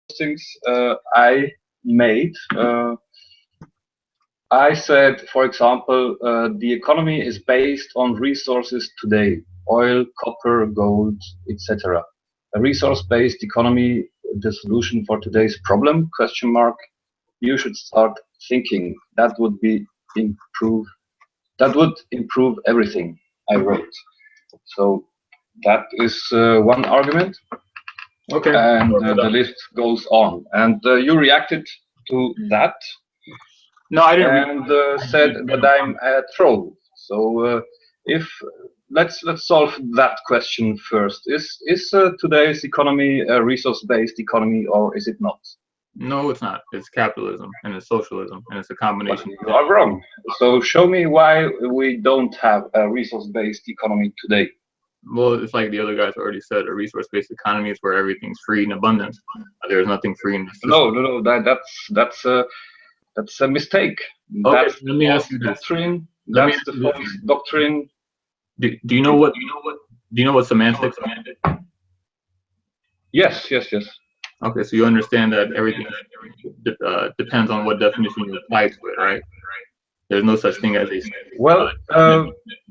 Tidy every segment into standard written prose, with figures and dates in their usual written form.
postings I made, I said, for example, the economy is based on resources today: oil, copper, gold, etc. A resource-based economy, the solution for today's problem? Question mark. You should start thinking. That would be improve. That would improve everything. I wrote. So that is one argument, Okay. and the list goes on. And you reacted to that No, I didn't. and said that I'm a troll. So if let's solve that question first. Is today's economy a resource-based economy, or is it not? No, it's not. It's capitalism and it's socialism and it's a combination. You are wrong. So show me why we don't have a resource-based economy today. Well, it's like the other guys already said. A resource-based economy is where everything's free and abundant. There's nothing free in the system. No. That's a mistake. Okay, That's let me ask you this. doctrine. That's the false doctrine. Do you know what? Do you know what semantics are? Yes. Okay, so you understand that everything depends on what definition you apply to it, right? There's no such thing as a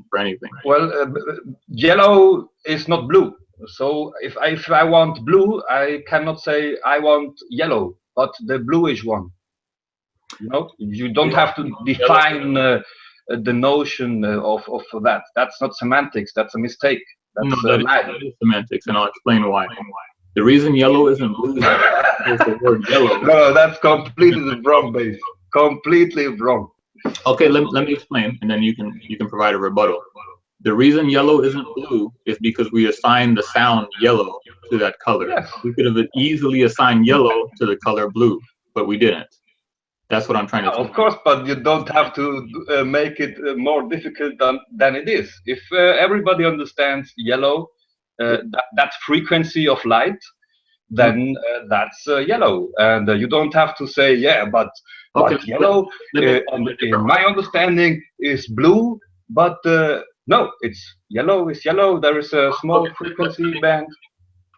for anything. Well, yellow is not blue. So if I want blue, I cannot say I want yellow, but the bluish one. You know, you don't have to define the notion of that. That's not semantics. That's a mistake. That's that is semantics, and I'll explain why. The reason yellow isn't blue is the word yellow. No, that's completely wrong, base. Completely wrong. Okay, let me explain, and then you can provide a rebuttal. The reason yellow isn't blue is because we assigned the sound yellow to that color. Yes. We could have easily assigned yellow to the color blue, but we didn't. That's what I'm trying to tell you. Of course, but you don't have to make it more difficult than it is. If everybody understands yellow, that frequency of light, then that's yellow. And you don't have to say, yeah, but yellow, in my understanding, is blue, but no, it's yellow is yellow. There is a small frequency band.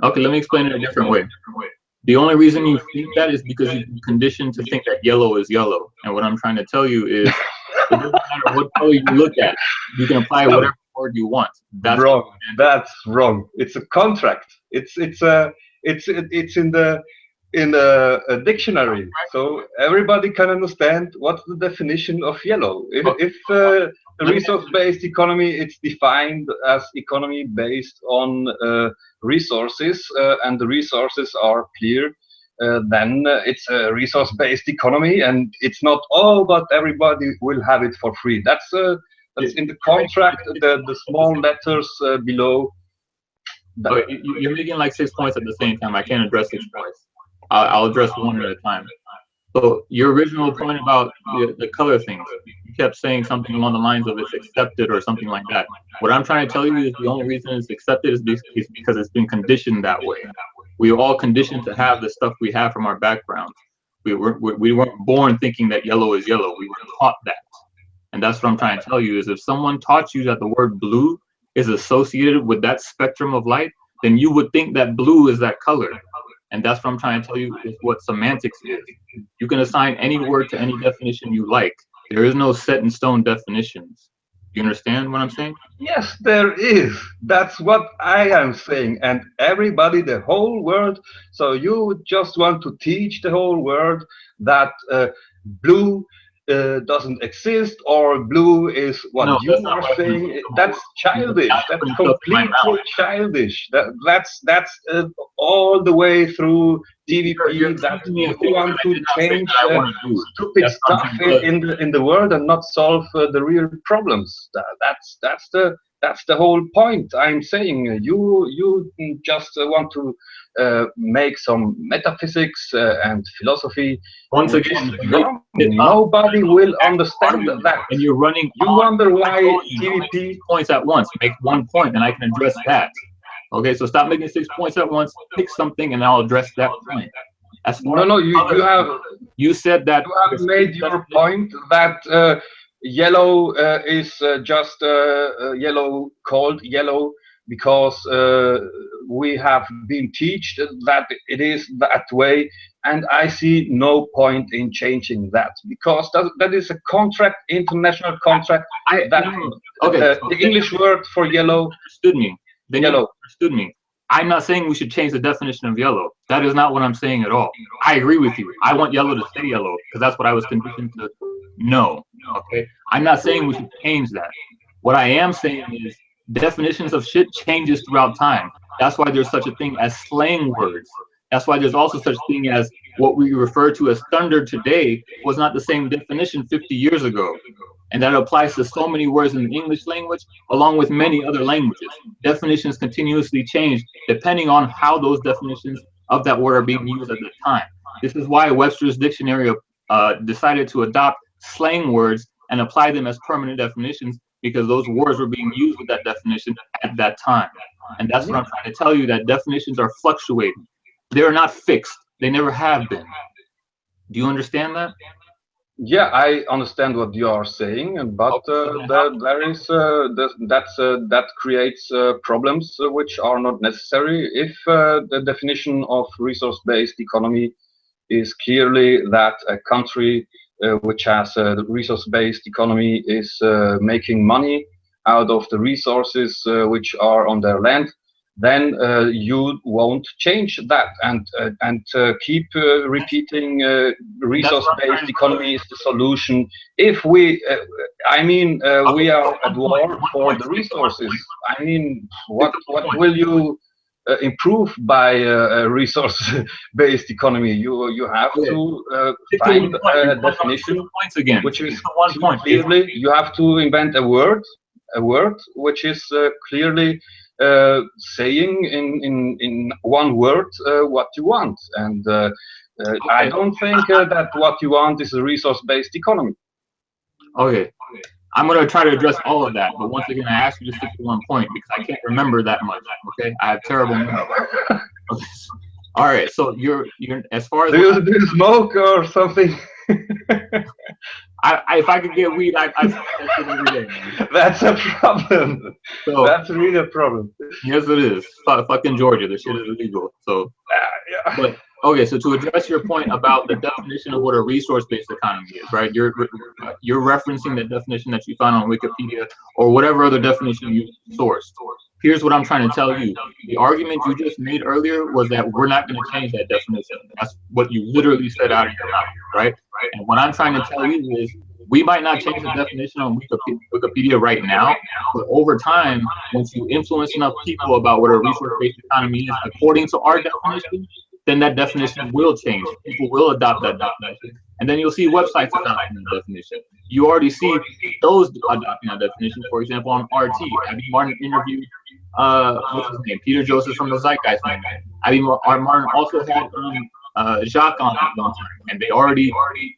Okay, let me explain it a different way. The only reason you think that is because you've been conditioned to think that yellow is yellow. And what I'm trying to tell you is, it doesn't matter what color you look at, you can apply whatever word you want. That's wrong. That's wrong. It's a contract. It's in the dictionary, so everybody can understand what's the definition of yellow. If the resource-based economy, it's defined as economy based on resources, and the resources are clear, then it's a resource-based economy, and it's not, oh, but everybody will have it for free. That's in the contract, the small letters below. Okay, you're making like 6 points at the same time. I can't address 6 points. I'll address one at a time. So your original point about the color things, you kept saying something along the lines of it's accepted or something like that. What I'm trying to tell you is the only reason it's accepted is because it's been conditioned that way. We are all conditioned to have the stuff we have from our backgrounds. We weren't born thinking that yellow is yellow. We were taught that. And that's what I'm trying to tell you is if someone taught you that the word blue is associated with that spectrum of light, then you would think that blue is that color. And that's what I'm trying to tell you is what semantics is. You can assign any word to any definition you like. There is no set in stone definitions. You understand what I'm saying? Yes, there is. That's what I am saying. And everybody, the whole world. So you just want to teach the whole world that blue doesn't exist, or blue is what you are saying. That's childish. That's completely childish. That's all the way through DVP. That you want to change stupid stuff in the world and not solve the real problems. That's the whole point. I'm saying you just want to make some metaphysics and philosophy. Once again, nobody will understand that. And you're running. You wonder why TVP points at once. Make one point, and I can address that. Okay, so stop making 6 points at once. Pick something, and I'll address that point. That's no. You have. You said that. You have made your point that. Yellow is just yellow, called yellow, because we have been taught that it is that way, and I see no point in changing that, because that is a contract, international contract, that Okay, so the English word for yellow, understood me. Then you yellow. understood me. I'm not saying we should change the definition of yellow. That is not what I'm saying at all. I agree with you. I want yellow to stay yellow because that's what I was conditioned to know. Okay, I'm not saying we should change that. What I am saying is definitions of shit changes throughout time. That's why there's such a thing as slang words. That's why there's also such thing as what we refer to as thunder today was not the same definition 50 years ago. And that applies to so many words in the English language, along with many other languages. Definitions continuously change depending on how those definitions of that word are being used at the time. This is why Webster's Dictionary decided to adopt slang words and apply them as permanent definitions, because those words were being used with that definition at that time. And that's what I'm trying to tell you, that definitions are fluctuating. They're not fixed. They never have been. Do you understand that? Yeah, I understand what you are saying, but there is that creates problems which are not necessary. If the definition of resource-based economy is clearly that a country which has a resource-based economy is making money out of the resources which are on their land, then you won't change that, and keep repeating resource-based economy is the solution. If we, we are at war for the resources. I mean, what will you improve by a resource-based economy? You have to find a definition, which is clearly, you have to invent a word which is clearly saying in one word what you want, and I don't think that what you want is a resource-based economy. Okay, I'm going to try to address all of that, but once again, I ask you to stick to one point because I can't remember that much. Okay, I have terrible memory. Okay. All right, so you're as far as do you smoke or something? If I could get weed, I smoke that shit every day, man. That's a problem. So, that's really a problem. Yes, it is. Fucking Georgia, the shit is illegal. So, yeah. But okay, so to address your point about the definition of what a resource-based economy is, right? You're referencing the definition that you found on Wikipedia or whatever other definition you sourced. Here's what I'm trying to tell you. The argument you just made earlier was that we're not going to change that definition. That's what you literally said out of your mouth, right? And what I'm trying to tell you is we might not change the definition on Wikipedia right now, but over time, once you influence enough people about what a resource-based economy is according to our definition, then that definition will change. People will adopt that definition. And then you'll see websites adopting that definition. You already see those adopting that definition. For example, on RT, Abby Martin interviewed, what's his name? Peter Joseph from the Zeitgeist movement. Abby Martin also had Jacques on at one time, and they already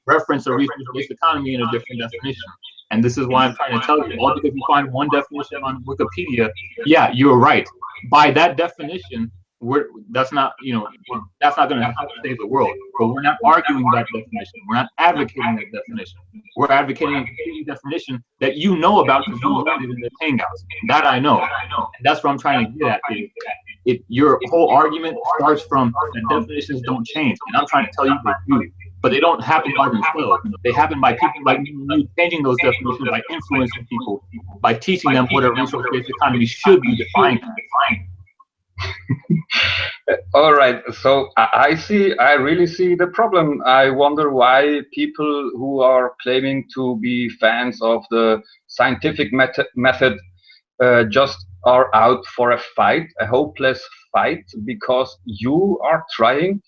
referenced a resource-based economy in a different definition. And this is why I'm trying to tell you, all because you find one definition on Wikipedia, yeah, you're right. By that definition, that's not going to help save the world. But we're not arguing that definition. We're not advocating that definition. We're advocating a definition that you know about because you learned it in the hangouts. That I know. And that's what I'm trying to get at. Your whole argument starts from that definitions don't change, and I'm trying to tell you they do. But they don't happen by themselves. They happen by people like you changing those definitions, by influencing people, by teaching them what a resource-based economy should be defined as. All right, so I really see the problem. I wonder why people who are claiming to be fans of the scientific method just are out for a fight, a hopeless fight, because you are trying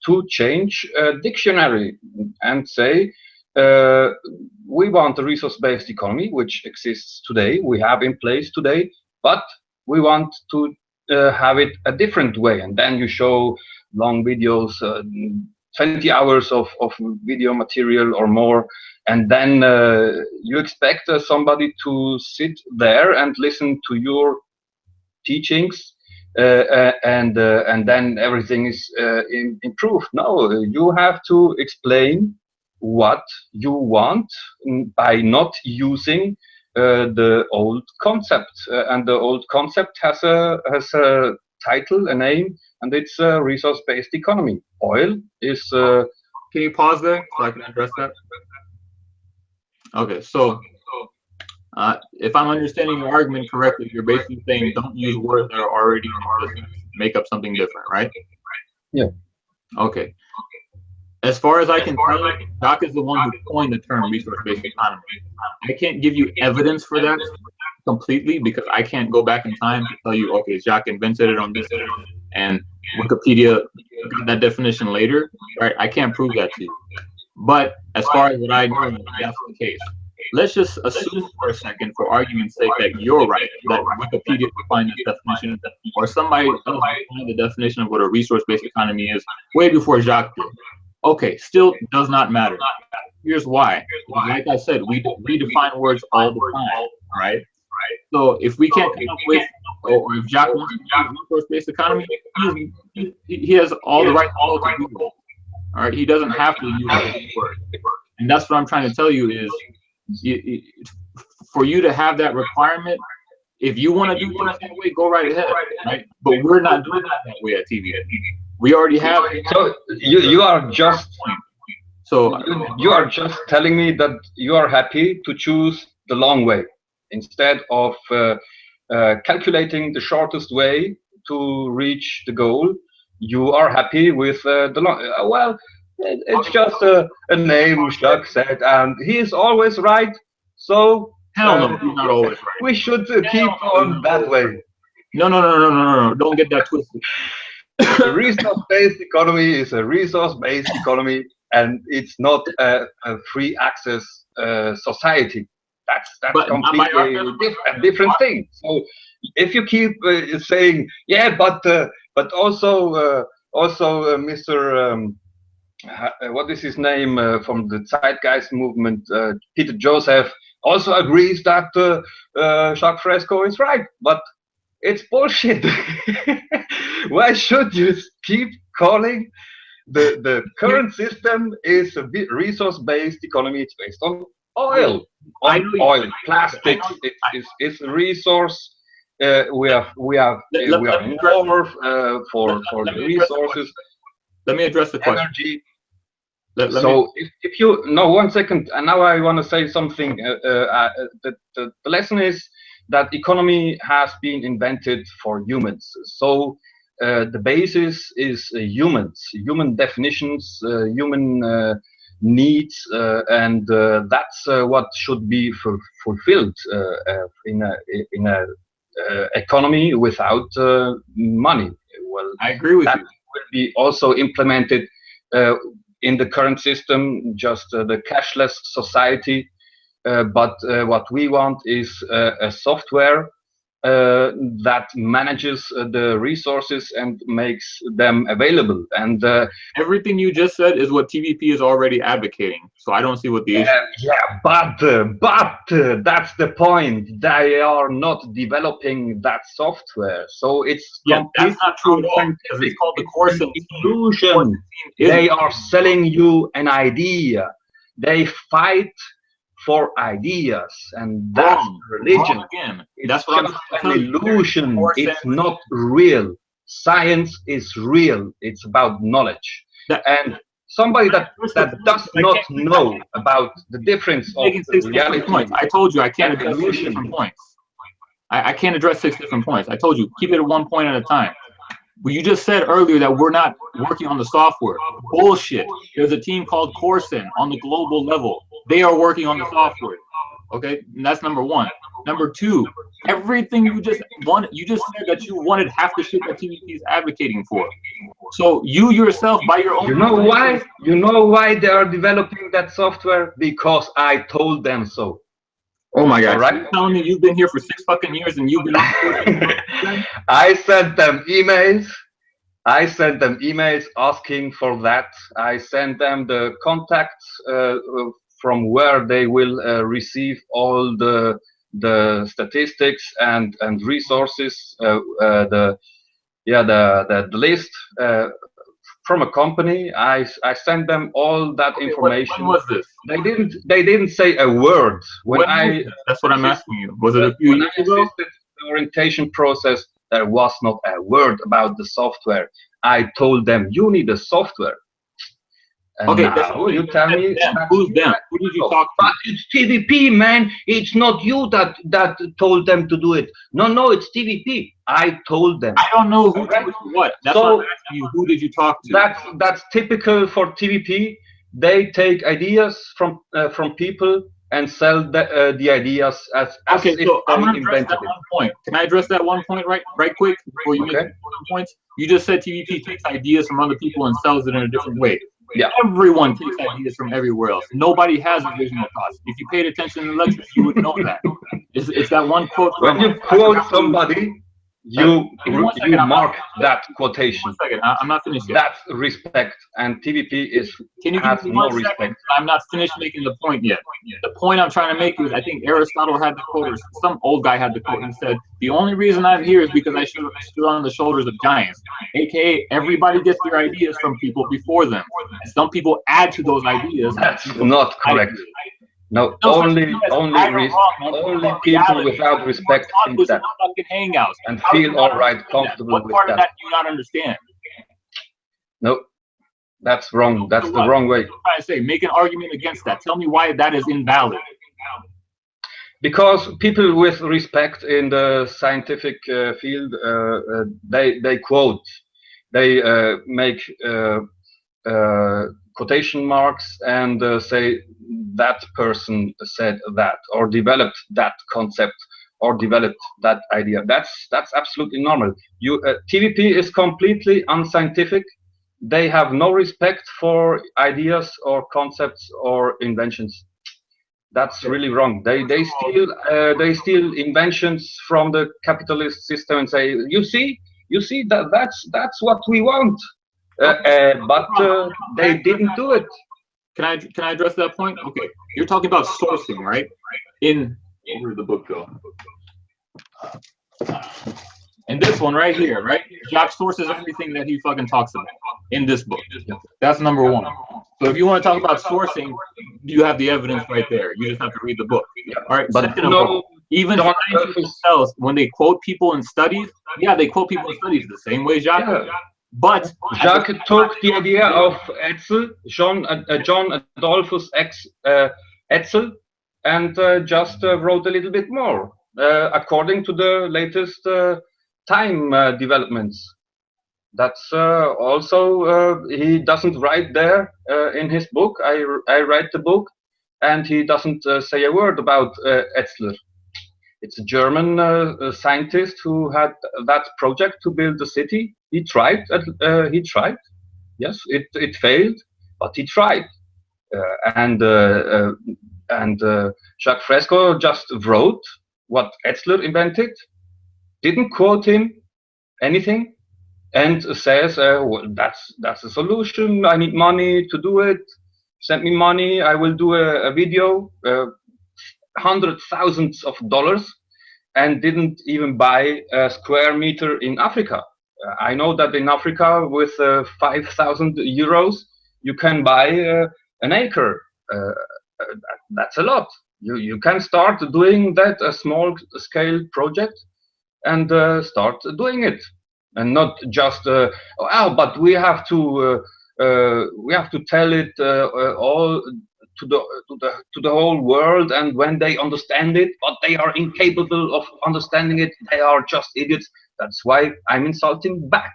to change a dictionary and say we want a resource-based economy, which exists today, we have in place today, but we want to have it a different way. And then you show long videos, 20 hours of video material or more, and then you expect somebody to sit there and listen to your teachings, and then everything is improved. No, you have to explain what you want by not using the old concept, and the old concept has a title, a name, and it's a resource-based economy. Oil is. Can you pause there so I can address that? Okay, so if I'm understanding your argument correctly, you're basically saying don't use words that are already in existence. Make up something different, right? Yeah. Okay. As far as I can tell, Jacques is the one who coined the term resource-based economy. I can't give you evidence for that completely because I can't go back in time to tell you, okay, Jacques invented it on this day, and Wikipedia got that definition later, right? I can't prove that to you. But as far as what I know, that's the case. Let's just assume for a second, for argument's sake, that you're right, that Wikipedia defined this definition, or somebody else defined the definition of what a resource-based economy is way before Jacques did. Okay, still does not matter. Here's why. Like I said, we redefine words all the time, right? So if we can't come up with, or if Jacques wants to use resource-based economy, he has all the right to do it. All right, he doesn't have to use that word. And that's what I'm trying to tell you is, for you to have that requirement, if you want to do things that way, go right ahead, right? But we're not doing that way at TV. We already have. So you are just. So you are just telling me that you are happy to choose the long way instead of calculating the shortest way to reach the goal. You are happy with the long. Well, it's just a name, Jacques said, and he is always right. So hell no, he's not always right. We should keep on that way. No. Don't get that twisted. A resource-based economy is a resource-based economy, and it's not a free access society. That's completely a different thing. So if you keep saying, yeah, but also Mr. What is his name from the Zeitgeist movement, Peter Joseph, also agrees that Jacques Fresco is right, but it's bullshit. Why should you keep calling the current system is a resource-based economy? It's based on oil, oil, plastics. It's a resource. We are more for the resources. Let me address the question. Energy. So if you no 1 second, and now I want to say something. The lesson is that economy has been invented for humans. So the basis is humans, human definitions, human needs, and that's what should be fulfilled in a economy without money. Well, I agree with you. That will be also implemented in the current system, just the cashless society. But what we want is a software that manages the resources and makes them available. And everything you just said is what TVP is already advocating. So I don't see what the issue is. Yeah, but that's the point. They are not developing that software. So it's that's not true at all. Because it's called the Corson illusion. They are selling you an idea. They fight for ideas, and that's religion. Again. That's just an illusion. It's not real. Science is real. It's about knowledge. And somebody that does not know about the difference of reality. I told you I can't address 6 different points. I can't address 6 different points. I told you, keep it at 1 point at a time. But you just said earlier that we're not working on the software. Bullshit. There's a team called Corson on the global level. They are working on the software. Okay, and that's number 1. Number 2, everything you just said that you wanted half the shit that TVP is advocating for. So you yourself, by your own. You know why? You know why they are developing that software? Because I told them so. Oh my God! Right? You're telling me you've been here for 6 fucking years and you've been on. I sent them emails. Asking for that. I sent them the contacts from where they will receive all the statistics and resources. The list from a company. I sent them all that information. When was this? They didn't say a word when I. That's what I'm asking you. Was it a few years ago? The orientation process, there was not a word about the software. I told them you need a software. And okay, now you tell me who's them? Who did you talk to? But it's TVP, man. It's not you that told them to do it. No, it's TVP. I told them. I don't know who told you what. That's what I'm asking you. Who did you talk to? That's typical for TVP. They take ideas from people and sell the ideas as okay. If so they I'm gonna address invented that one point. Can I address that one point right quick before you make the points? You just said TVP takes ideas from other people and sells it in a different way. Yeah. Everyone takes ideas from everywhere else. Nobody has original thoughts. If you paid attention in lectures, you would know that. It's that one quote. When you quote somebody, you mark that quotation. 1 second, I'm not finished yet. That's respect, and TVP has no respect. I'm not finished making the point yet. The point I'm trying to make is, I think Aristotle had the quote, or some old guy had the quote, and said, the only reason I'm here is because I stood on the shoulders of giants, aka everybody gets their ideas from people before them. And some people add to those ideas. That's not correct. No, only people without respect think that and feel all right, comfortable with that. What part of that do you not understand? No, that's wrong. That's the wrong way. I'm trying to say, make an argument against that. Tell me why that is invalid. Because people with respect in the scientific field, they quote, they make quotation marks and say that person said that, or developed that concept, or developed that idea. That's absolutely normal. TVP is completely unscientific. They have no respect for ideas or concepts or inventions. That's really wrong. They steal inventions from the capitalist system and say, you see that's what we want. But they didn't do it. Can I address that point? Okay, you're talking about sourcing, right? Where did the book go? In this one right here, right? Jacques sources everything that he fucking talks about in this book. That's number one. So if you want to talk about sourcing, you have the evidence right there. You just have to read the book. All right. But second of all, even scientists themselves, when they quote people in studies, yeah, they quote people in studies the same way Jacques. Yeah. But Jacques took the idea of Etzel, John Adolphus Etzel, and just wrote a little bit more according to the latest time developments. That's also he doesn't write there in his book. I read the book, and he doesn't say a word about Etzler. It's a German scientist who had that project to build the city. He tried. Yes, it failed, but he tried. And Jacques Fresco just wrote what Etzler invented, didn't quote him anything, and says, well, that's a solution. I need money to do it. Send me money. I will do a video. Hundreds of thousands of dollars, and didn't even buy a square meter in Africa. I know that in Africa with 5,000 euros you can buy an acre. That's a lot. You can start doing that, a small scale project, and start doing it, and not just but we have to tell it all to the whole world, and when they understand it, but they are incapable of understanding it, they are just idiots. That's why I'm insulting back.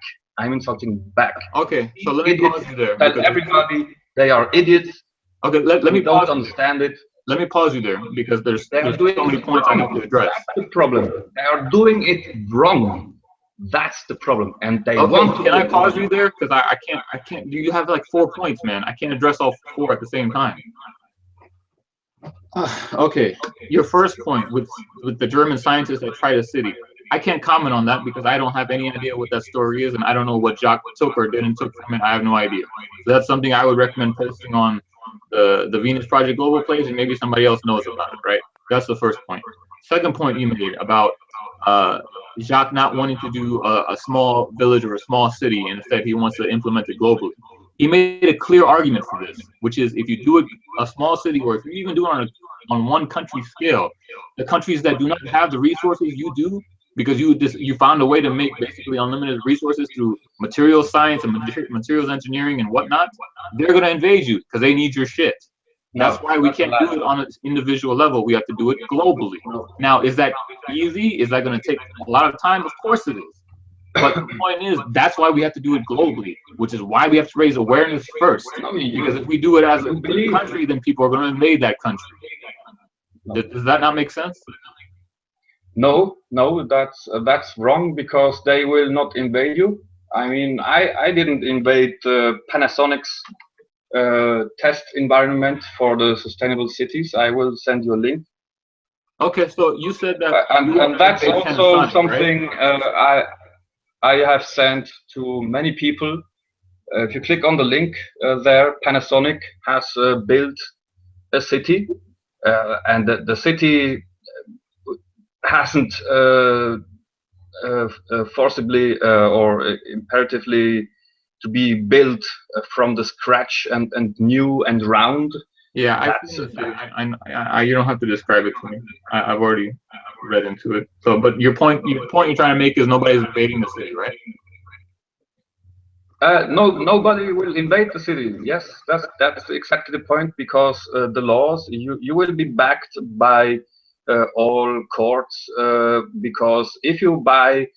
Okay, so let me pause you there. Tell everybody they are idiots. Okay, let me don't understand it. Let me pause you there, because there's so many points I have to address. That's the problem. They are doing it wrong. That's the problem, and they want to. Can I pause you there? Because I can't. You have like 4 points, man. I can't address all 4 at the same time. Okay, your first point with the German scientists that tried a city. I can't comment on that because I don't have any idea what that story is, and I don't know what Jacques took or didn't took from it. I have no idea. So that's something I would recommend posting on the Venus Project Global page, and maybe somebody else knows about it, right? That's the first point. Second point you made about Jacques not wanting to do a small village or a small city, and instead he wants to implement it globally. He made a clear argument for this, which is if you do it a small city, or if you even do it on one country scale, the countries that do not have the resources you do, because you found a way to make basically unlimited resources through materials science and materials engineering and whatnot, they're going to invade you because they need your shit. That's why we can't do it on an individual level. We have to do it globally. Now, is that easy? Is that going to take a lot of time? Of course it is. But the point is, that's why we have to do it globally, which is why we have to raise awareness first. Because if we do it as a country, then people are going to invade that country. Does that not make sense? No, that's wrong, because they will not invade you. I mean, I didn't invade Panasonic's test environment for the sustainable cities. I will send you a link. Okay, so you said that, and that's also something, right? I have sent to many people. If you click on the link there, Panasonic has built a city, and the city hasn't forcibly or imperatively to be built from the scratch and new and round. Yeah, you don't have to describe it to me. I've already read into it. So, but your point you're trying to make is nobody's invading the city, right? No, nobody will invade the city. Yes, that's exactly the point, because the laws, you will be backed by all courts, because if you buy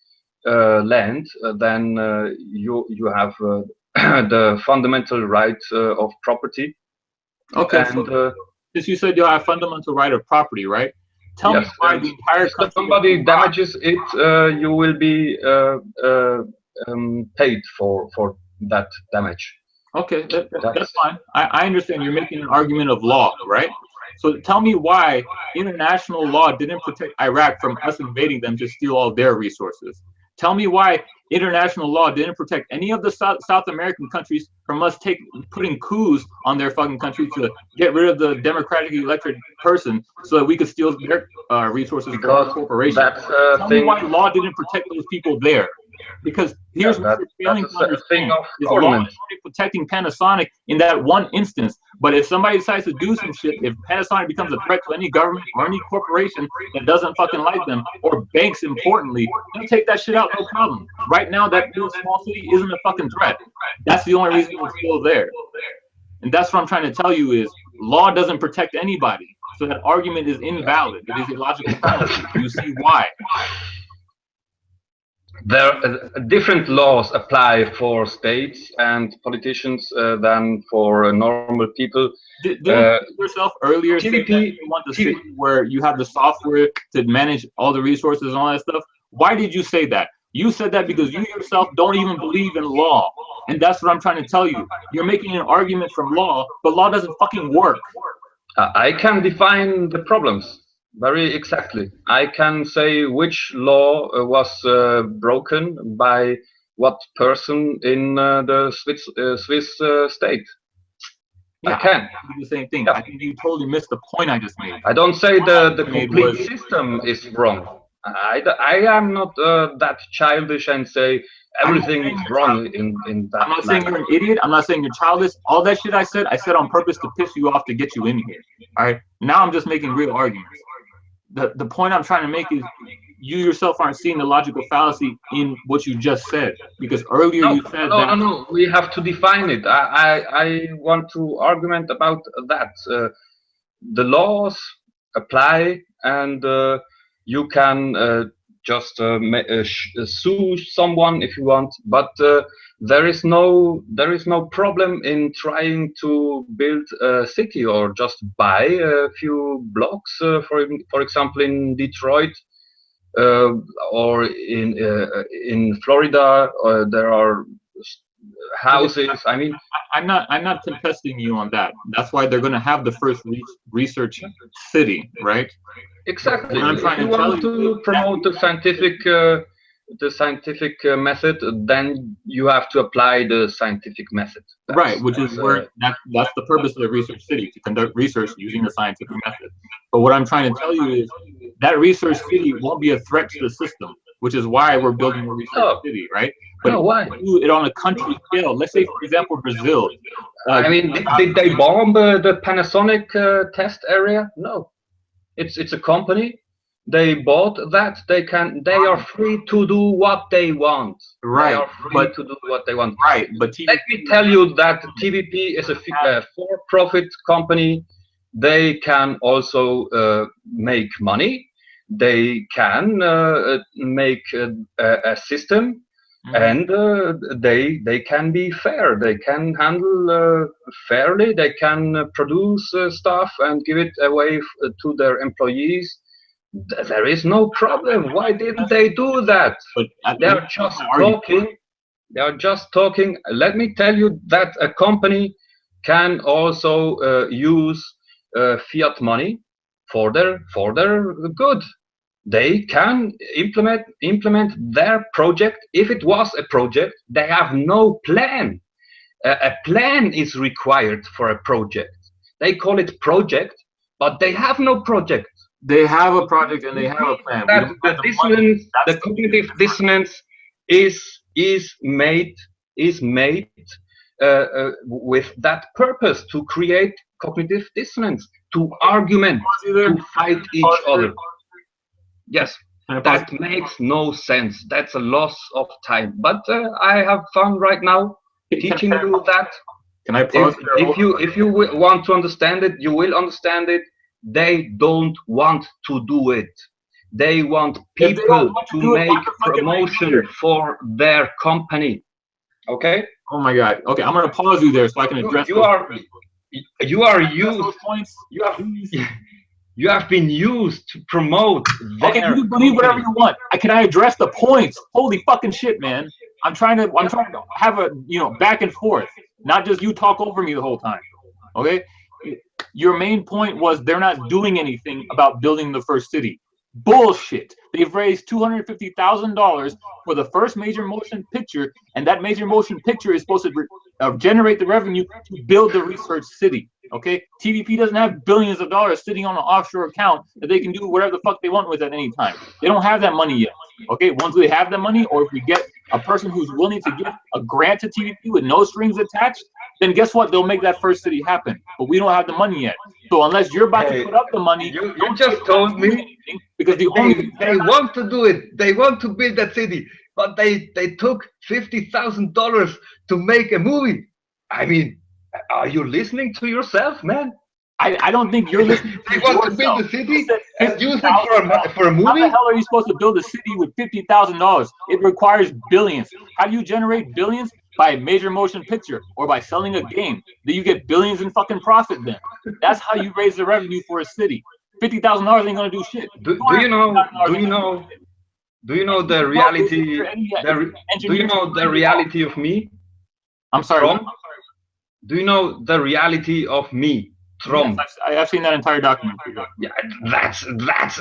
land, then you have the fundamental right of property. Okay, and so since you said you have fundamental right of property, right? Tell me why the entire country. If somebody damages it, you will be paid for that damage. Okay, that's fine. I understand you're making an argument of law, right? So tell me why international law didn't protect Iraq from us invading them to steal all their resources. Tell me why international law didn't protect any of the South American countries from us putting coups on their fucking country to get rid of the democratically elected person so that we could steal their resources for our corporation. Tell me why law didn't protect those people there. Because here's what you're failing to understand: is law is only protecting Panasonic in that one instance. But if somebody decides to do some shit, if Panasonic becomes a threat to any government or any corporation that doesn't fucking like them, or banks, importantly, they'll take that shit out, no problem. Right now, that little small city isn't a fucking threat. That's the only reason it's still there. And that's what I'm trying to tell you is law doesn't protect anybody. So that argument is invalid. It is illogical fallacy. You see why? Different laws apply for states and politicians than for normal people. Didn't you yourself earlier say that you want the city where you have the software to manage all the resources and all that stuff? Why did you say that? You said that because you yourself don't even believe in law. And that's what I'm trying to tell you. You're making an argument from law, but law doesn't fucking work. I can define the problems very exactly. I can say which law was broken by what person in the Swiss state. Yeah, I can do the same thing. Yeah. I think you totally missed the point I just made. I don't say the complete system is wrong. I am not that childish and say everything is wrong in that. I'm not saying you're an idiot. I'm not saying you're childish. All that shit I said on purpose to piss you off to get you in here. All right. Now I'm just making real arguments. The point I'm trying to make is you yourself aren't seeing the logical fallacy in what you just said, because earlier you said that. No, we have to define it. I want to argument about that. The laws apply, and you can just sue someone if you want, but there is no problem in trying to build a city or just buy a few blocks. For example, in Detroit or in Florida, there are houses. I mean, I'm not contesting you on that. That's why they're going to have the first research city, right? Exactly. If you want to promote the scientific method, then you have to apply the scientific method. Right, which is where that's the purpose of the research city, to conduct research using the scientific method. But what I'm trying to tell you is that research city won't be a threat to the system, which is why we're building a research No, city, right? But no, if why? you do it on a country scale, let's say, for example, Brazil. I mean, did they bomb the Panasonic test area? No, it's a company. They bought that. They are free to do what they want. They Right, are free but to do what they want. Let me TVP, tell you that TVP is a for-profit company. They can also make money. They can make a system, and they can be fair. They can handle fairly. They can produce stuff and give it away to their employees. There is no problem. Why didn't they do that? but They let me are finish just my argument. talking. They are just talking. Let me tell you that a company can also use fiat money for their good. They can implement their project. If it was a project, they have no plan. A plan is required for a project. They call it project, but they have no project. They have a project and they Which have a means plan. We that don't the have the money. dissonance, That's the the biggest cognitive difference. dissonance, is made with that purpose to create cognitive dissonance, to argument, Pause you there. to fight each Pause you there. other. Yes, Can I pause? that makes no sense. That's a loss of time. But I have fun right now teaching you that. Can I pause you there? Hold on. If you want to understand it, you will understand it. They don't want to do it. They want If they don't people want to to do it, why make the fuck am I promotion here? for their company. Okay? Oh my god. Okay, I'm gonna pause you there so I can address You those are points. you are Address used. those points, You have please. you have been used to promote Okay, you their can believe whatever company. you want. Can I address the points? Holy fucking shit, man. I'm trying to have a back and forth, not just you talk over me the whole time. Okay? Your main point was they're not doing anything about building the first city. Bullshit. They've raised $250,000 for the first major motion picture, and that major motion picture is supposed to generate the revenue to build the research city. Okay, TVP doesn't have billions of dollars sitting on an offshore account that they can do whatever the fuck they want with at any time. They don't have that money yet. Okay, once they have the money, or if we get a person who's willing to give a grant to TVP with no strings attached, then guess what? They'll make that first city happen. But we don't have the money yet. So unless you're about to Hey, put up the money, you don't say just we're not told doing me anything, because the only reason they want to do it. They want to build that city, but they took $50,000 to make a movie. I mean, are you listening to yourself, man? I don't think you're listening They to want to build yourself. a You city said and fifty use it thousand dollars. for a How the movie. hell are you supposed to build a city with $50,000? It requires billions. How do you generate billions? By a major motion picture or by selling a game. Then you get billions in fucking profit. Then that's how you raise the revenue for a city. $50,000 ain't gonna do shit. Do you know? $250,000 Do ain't you gonna do know? shit. Do you know You the can build this if reality? you're any Do you engineers know the behind it all. reality of me, I'm sorry. What? Trump? Do you know the reality of me, Yes, Trump? I've seen that entire document. Yeah, that's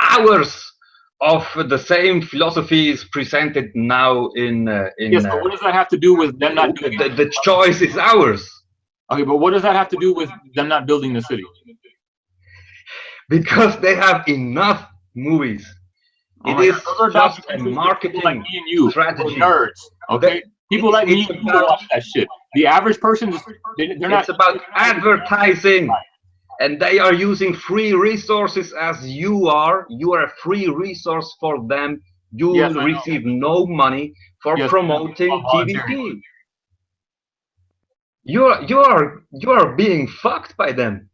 hours of the same philosophies presented now in Yes, but what does that have to do with them not doing it? the choice is ours Okay, but what does that have to do with them not building the city? because they have enough movies. Oh It my god, is those are just a documentaries for people like marketing me and you, who are strategy. nerds. The- Okay, people like me it's and you will about watch that shit. The average person is they're not. it's about advertising, and they are using free resources as you are. You are a free resource for them. You Yes, will I know. receive no money for Yes, I know. promoting I'm volunteering. TVP. You are being fucked by them.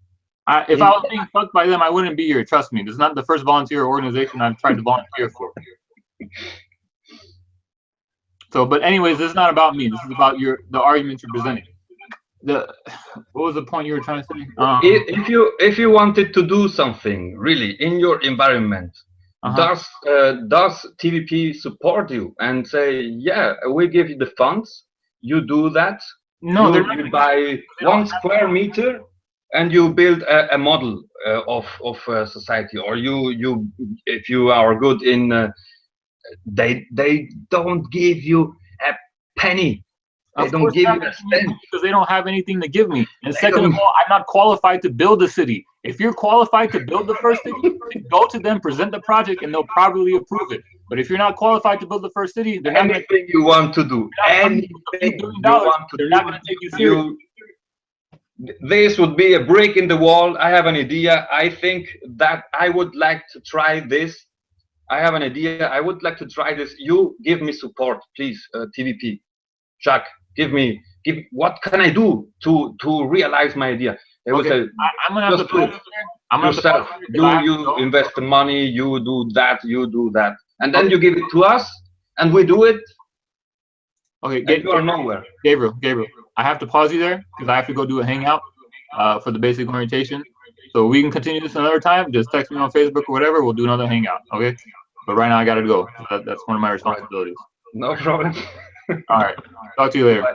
If I was being fucked by them, I wouldn't be here. Trust me. This is not the first volunteer organization I've tried to volunteer for. So, but anyways, this is not about me. This is about the argument you're presenting. What was the point you were trying to say? If you wanted to do something really in your environment, does TVP support you and say, yeah, we give you the funds, you do that, No, they're not. you buy 1 square meter and you build a model of society, or you if you are good in they don't give you a penny. They Of don't course give not, you a cent. because they don't have anything to give me. And They second of don't. all, I'm not qualified to build the city. If you're qualified to build the first city, then go to them, present the project, and they'll probably approve it. But if you're not qualified to build the first city, they're not going to. Anything you want to do, Funding with a few anything billion you dollars, want to they're not do, going to take you seriously. this would be a break in the wall. I have an idea. I think that I would like to try this. I have an idea. I would like to try this. You give me support, please, TVP. Jacques, give. What can I do to realize my idea? They would say, I'm gonna have to pause it. I'm gonna yourself. have to pause it. You invest the money. You do that. You do that, and then you give it to us, and we do it. Okay, and you are nowhere. Gabriel, I have to pause you there because I have to go do a hangout for the basic orientation. So we can continue this another time. Just text me on Facebook or whatever. We'll do another hangout. Okay. But right now I gotta go. That's one of my responsibilities. No problem. All right. Talk to you later.